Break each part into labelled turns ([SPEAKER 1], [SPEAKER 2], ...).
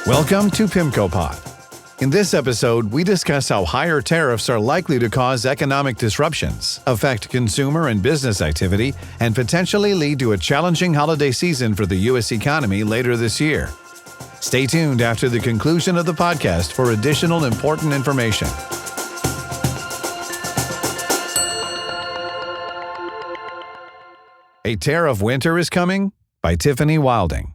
[SPEAKER 1] Welcome to PIMCO Pod. In this episode, we discuss how higher tariffs are likely to cause economic disruptions, affect consumer and business activity, and potentially lead to a challenging holiday season for the U.S. economy later this year. Stay tuned after the conclusion of the podcast for additional important information. A Tariff Winter is Coming by Tiffany Wilding.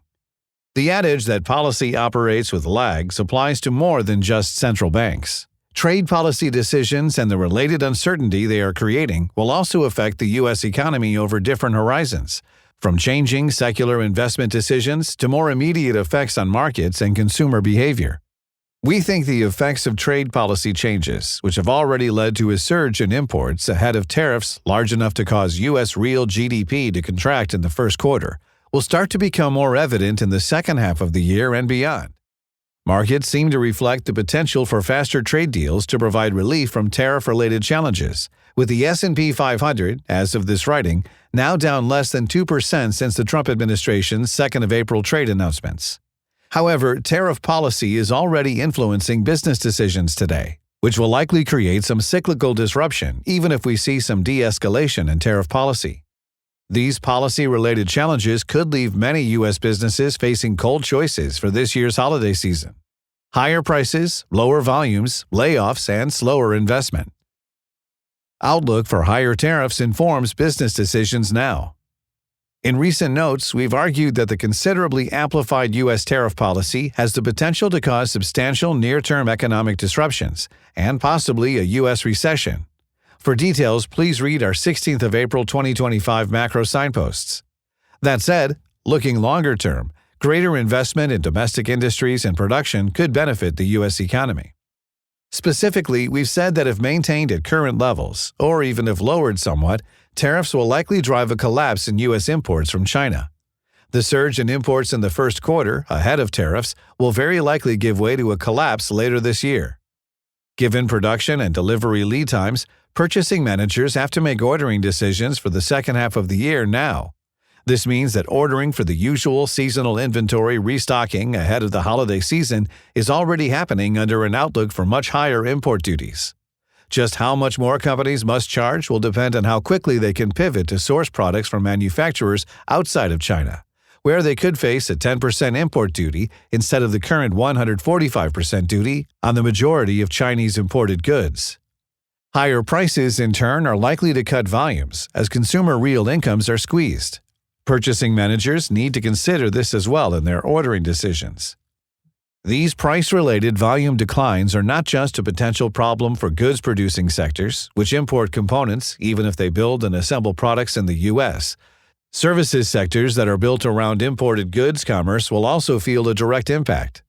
[SPEAKER 1] The adage that policy operates with lags applies to more than just central banks. Trade policy decisions and the related uncertainty they are creating will also affect the U.S. economy over different horizons, from changing secular investment decisions to more immediate effects on markets and consumer behavior. We think the effects of trade policy changes, which have already led to a surge in imports ahead of tariffs large enough to cause U.S. real GDP to contract in the first quarter, will start to become more evident in the second half of the year and beyond. Markets seem to reflect the potential for faster trade deals to provide relief from tariff-related challenges, with the S&P 500, as of this writing, now down less than 2% since the Trump administration's 2nd of April trade announcements. However, tariff policy is already influencing business decisions today, which will likely create some cyclical disruption even if we see some de-escalation in tariff policy. These policy-related challenges could leave many U.S. businesses facing cold choices for this year's holiday season: higher prices, lower volumes, layoffs, and slower investment. Outlook for higher tariffs informs business decisions now. In recent notes, we've argued that the considerably amplified U.S. tariff policy has the potential to cause substantial near-term economic disruptions and possibly a U.S. recession. For details, please read our 16th of April 2025 macro signposts. That said, looking longer term, greater investment in domestic industries and production could benefit the U.S. economy. Specifically, we've said that if maintained at current levels, or even if lowered somewhat, tariffs will likely drive a collapse in U.S. imports from China. The surge in imports in the first quarter, ahead of tariffs, will very likely give way to a collapse later this year. Given production and delivery lead times, purchasing managers have to make ordering decisions for the second half of the year now. This means that ordering for the usual seasonal inventory restocking ahead of the holiday season is already happening under an outlook for much higher import duties. Just how much more companies must charge will depend on how quickly they can pivot to source products from manufacturers outside of China, where they could face a 10% import duty instead of the current 145% duty on the majority of Chinese imported goods. Higher prices, in turn, are likely to cut volumes as consumer real incomes are squeezed. Purchasing managers need to consider this as well in their ordering decisions. These price-related volume declines are not just a potential problem for goods-producing sectors, which import components even if they build and assemble products in the U.S. Services sectors that are built around imported goods commerce will also feel a direct impact.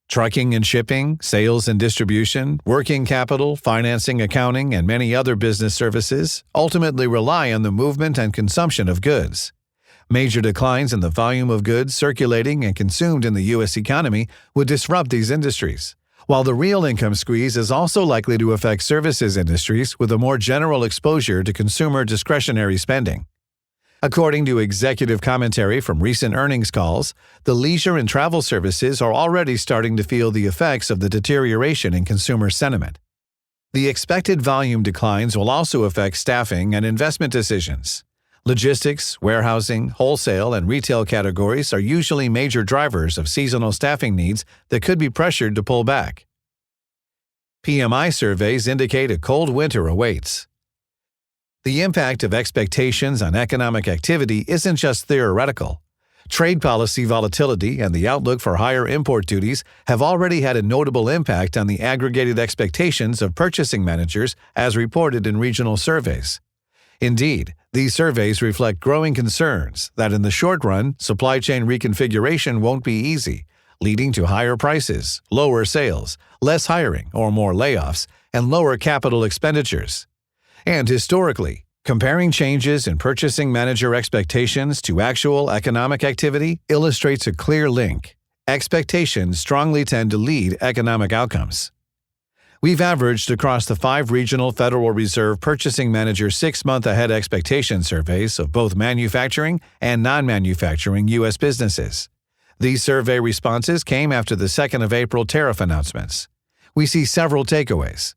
[SPEAKER 1] Trucking and shipping, sales and distribution, working capital, financing, accounting, and many other business services ultimately rely on the movement and consumption of goods. Major declines in the volume of goods circulating and consumed in the U.S. economy would disrupt these industries, while the real income squeeze is also likely to affect services industries with a more general exposure to consumer discretionary spending. According to executive commentary from recent earnings calls, the leisure and travel services are already starting to feel the effects of the deterioration in consumer sentiment. The expected volume declines will also affect staffing and investment decisions. Logistics, warehousing, wholesale, and retail categories are usually major drivers of seasonal staffing needs that could be pressured to pull back. PMI surveys indicate a cold winter awaits. The impact of expectations on economic activity isn't just theoretical. Trade policy volatility and the outlook for higher import duties have already had a notable impact on the aggregated expectations of purchasing managers as reported in regional surveys. Indeed, these surveys reflect growing concerns that in the short run, supply chain reconfiguration won't be easy, leading to higher prices, lower sales, less hiring or more layoffs, and lower capital expenditures. And historically, comparing changes in purchasing manager expectations to actual economic activity illustrates a clear link. Expectations strongly tend to lead economic outcomes. We've averaged across the 5 regional Federal Reserve Purchasing Manager 6-month ahead expectation surveys of both manufacturing and non-manufacturing U.S. businesses. These survey responses came after the 2nd of April tariff announcements. We see several takeaways.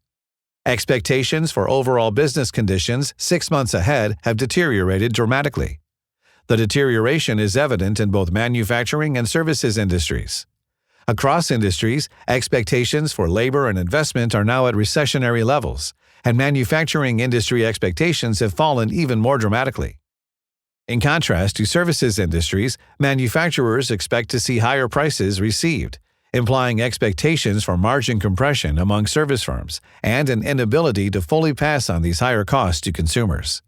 [SPEAKER 1] Expectations for overall business conditions 6 months ahead have deteriorated dramatically. The deterioration is evident in both manufacturing and services industries. Across industries, expectations for labor and investment are now at recessionary levels, and manufacturing industry expectations have fallen even more dramatically. In contrast to services industries, manufacturers expect to see higher prices received, implying expectations for margin compression among service firms and an inability to fully pass on these higher costs to consumers.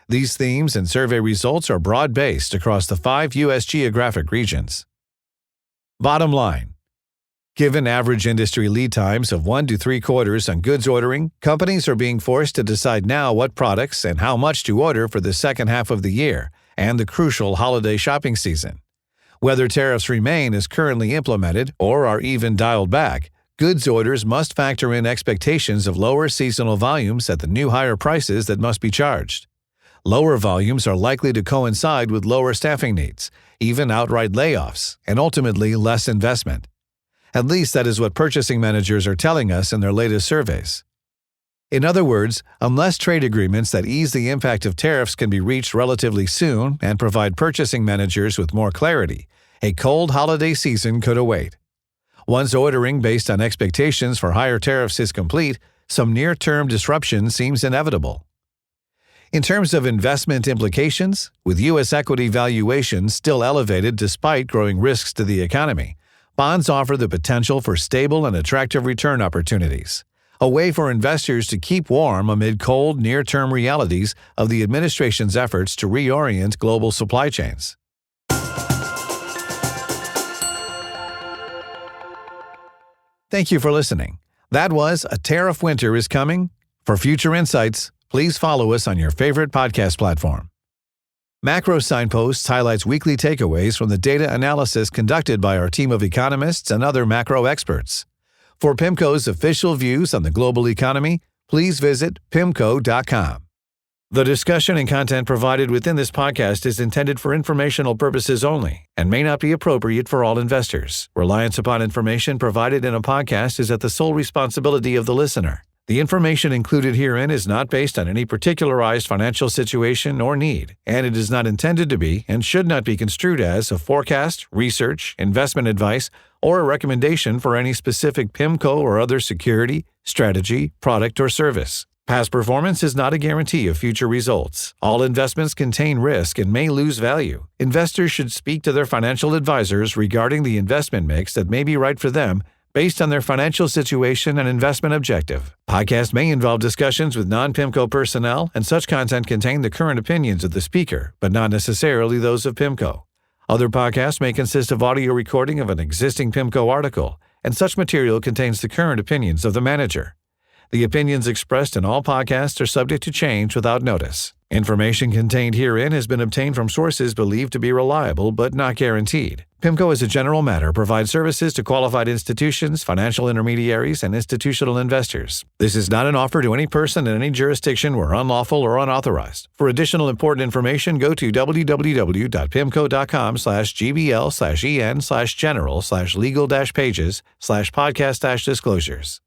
[SPEAKER 1] These themes and survey results are broad-based across the 5 U.S. geographic regions. Bottom line. Given average industry lead times of 1 to 3 quarters on goods ordering, companies are being forced to decide now what products and how much to order for the second half of the year and the crucial holiday shopping season. Whether tariffs remain as currently implemented or are even dialed back, goods orders must factor in expectations of lower seasonal volumes at the new higher prices that must be charged. Lower volumes are likely to coincide with lower staffing needs, even outright layoffs, and ultimately less investment. At least that is what purchasing managers are telling us in their latest surveys. In other words, unless trade agreements that ease the impact of tariffs can be reached relatively soon and provide purchasing managers with more clarity, a cold holiday season could await. Once ordering based on expectations for higher tariffs is complete, some near-term disruption seems inevitable. In terms of investment implications, with U.S. equity valuations still elevated despite growing risks to the economy, bonds offer the potential for stable and attractive return opportunities, a way for investors to keep warm amid cold, near-term realities of the administration's efforts to reorient global supply chains. Thank you for listening. That was A Tariff Winter is Coming. For future insights, please follow us on your favorite podcast platform. Macro Signposts highlights weekly takeaways from the data analysis conducted by our team of economists and other macro experts. For PIMCO's official views on the global economy, please visit PIMCO.com. The discussion and content provided within this podcast is intended for informational purposes only and may not be appropriate for all investors. Reliance upon information provided in a podcast is at the sole responsibility of the listener. The information included herein is not based on any particularized financial situation or need, and it is not intended to be and should not be construed as a forecast, research, investment advice, or a recommendation for any specific PIMCO or other security, strategy, product, or service. Past performance is not a guarantee of future results. All investments contain risk and may lose value. Investors should speak to their financial advisors regarding the investment mix that may be right for them based on their financial situation and investment objective. Podcasts may involve discussions with non-PIMCO personnel, and such content contain the current opinions of the speaker, but not necessarily those of PIMCO. Other podcasts may consist of audio recording of an existing PIMCO article, and such material contains the current opinions of the manager. The opinions expressed in all podcasts are subject to change without notice. Information contained herein has been obtained from sources believed to be reliable but not guaranteed. PIMCO, as a general matter, provides services to qualified institutions, financial intermediaries, and institutional investors. This is not an offer to any person in any jurisdiction where unlawful or unauthorized. For additional important information, go to www.pimco.com/gbl/en/general/legal-pages/podcast-disclosures.